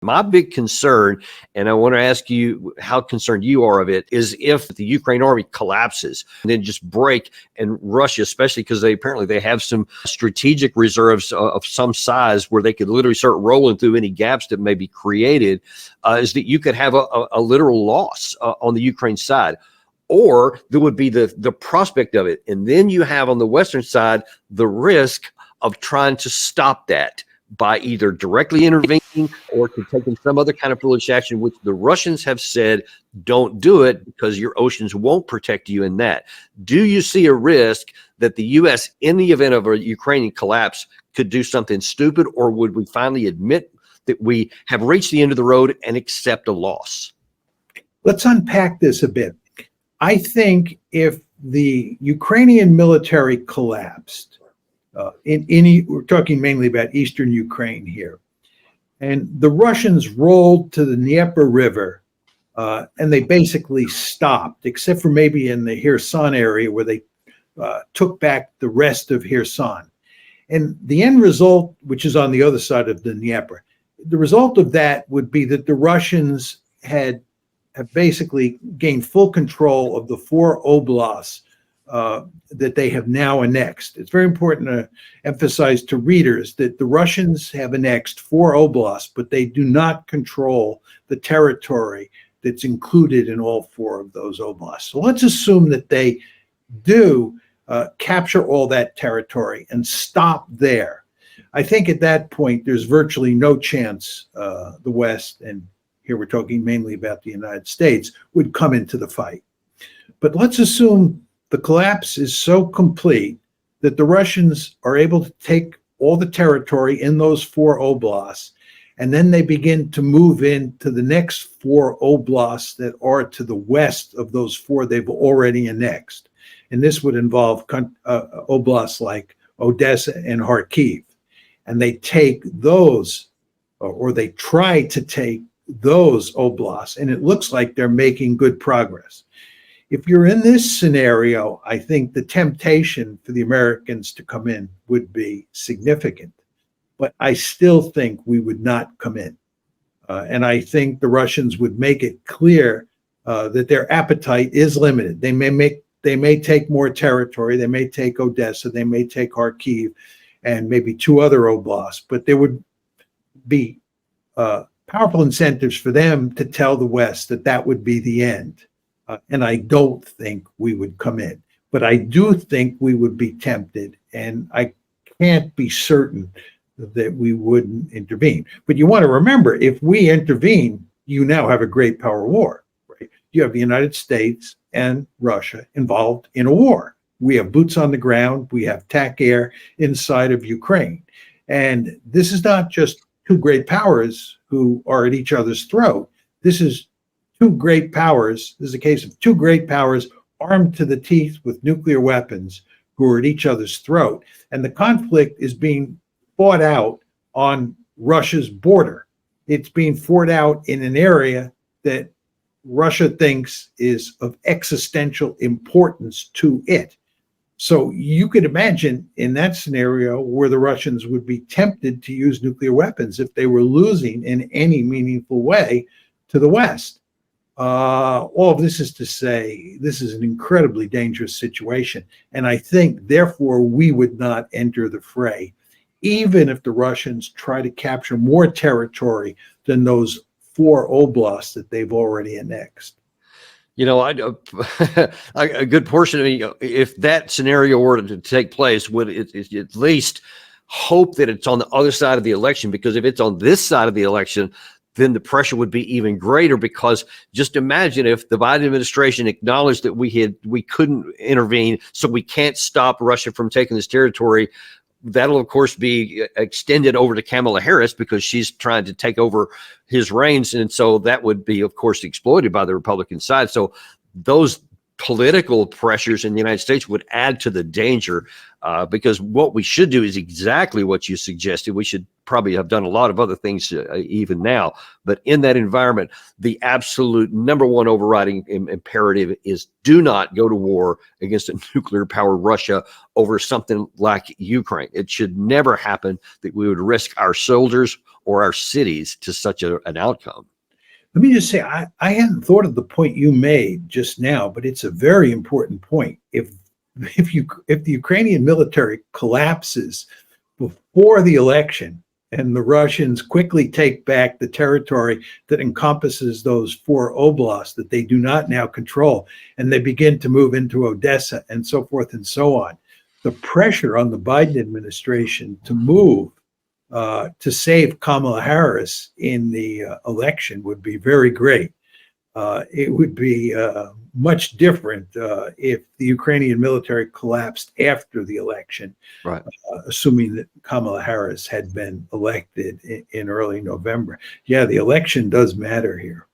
My big concern, and I want to ask you how concerned you are of it, is if the Ukraine army collapses and then just break, and Russia, especially because they have some strategic reserves of some size where they could literally start rolling through any gaps that may be created, is that you could have a literal loss on the Ukraine side. Or there would be the prospect of it. And then you have on the Western side the risk of trying to stop that by either directly intervening or to taking some other kind of foolish action, which the Russians have said, don't do it because your oceans won't protect you in that. Do you see a risk that the U.S., in the event of a Ukrainian collapse, could do something stupid, or would we finally admit that we have reached the end of the road and accept a loss? Let's unpack this a bit. I think if the Ukrainian military collapsed, we're talking mainly about eastern Ukraine here, and the Russians rolled to the Dnieper River, and they basically stopped, except for maybe in the Kherson area where they took back the rest of Kherson. And the end result, which is on the other side of the Dnieper, the result of that would be that the Russians have basically gained full control of the 4 oblasts that they have now annexed. It's very important to emphasize to readers that the Russians have annexed 4 oblasts, but they do not control the territory that's included in all 4 of those oblasts. So let's assume that they do capture all that territory and stop there. I think at that point, there's virtually no chance the West, and here we're talking mainly about the United States, would come into the fight. But let's assume the collapse is so complete that the Russians are able to take all the territory in those 4 oblasts, and then they begin to move into the next 4 oblasts that are to the west of those 4 they've already annexed. And this would involve oblasts like Odessa and Kharkiv. And they take those, or they try to take those oblasts, and it looks like they're making good progress. If you're in this scenario, I think the temptation for the Americans to come in would be significant, but I still think we would not come in. And I think the Russians would make it clear that their appetite is limited. They may take more territory. They may take Odessa. They may take Kharkiv and maybe 2 other oblasts, but there would be powerful incentives for them to tell the West that that would be the end. And I don't think we would come in, but I do think we would be tempted, and I can't be certain that we wouldn't intervene. But you want to remember, if we intervene, you now have a great power war, right? You have the United States and Russia involved in a war. We have boots on the ground. We have TAC air inside of Ukraine. And this is not just 2 great powers who are at each other's throat. This is 2 great powers. This is a case of 2 great powers armed to the teeth with nuclear weapons who are at each other's throat. And the conflict is being fought out on Russia's border. It's being fought out in an area that Russia thinks is of existential importance to it. So you could imagine in that scenario where the Russians would be tempted to use nuclear weapons if they were losing in any meaningful way to the West. All of this is to say, this is an incredibly dangerous situation. And I think, therefore, we would not enter the fray, even if the Russians try to capture more territory than those 4 oblasts that they've already annexed. You know, a good portion of me, if that scenario were to take place, would it at least hope that it's on the other side of the election? Because if it's on this side of the election, then the pressure would be even greater, because just imagine if the Biden administration acknowledged that we couldn't intervene, so we can't stop Russia from taking this territory. That'll, of course, be extended over to Kamala Harris because she's trying to take over his reins. And so that would be, of course, exploited by the Republican side. So those political pressures in the United States would add to the danger, because what we should do is exactly what you suggested. We should probably have done a lot of other things even now. But in that environment, the absolute number one overriding imperative is do not go to war against a nuclear powered Russia over something like Ukraine. It should never happen that we would risk our soldiers or our cities to such an outcome. Let me just say, I hadn't thought of the point you made just now, but it's a very important point. If the Ukrainian military collapses before the election and the Russians quickly take back the territory that encompasses those 4 oblasts that they do not now control, and they begin to move into Odessa and so forth and so on, the pressure on the Biden administration to move to save Kamala Harris in the election would be very great. It would be much different if the Ukrainian military collapsed after the election, Right. Assuming that Kamala Harris had been elected in early November. Yeah, the election does matter here.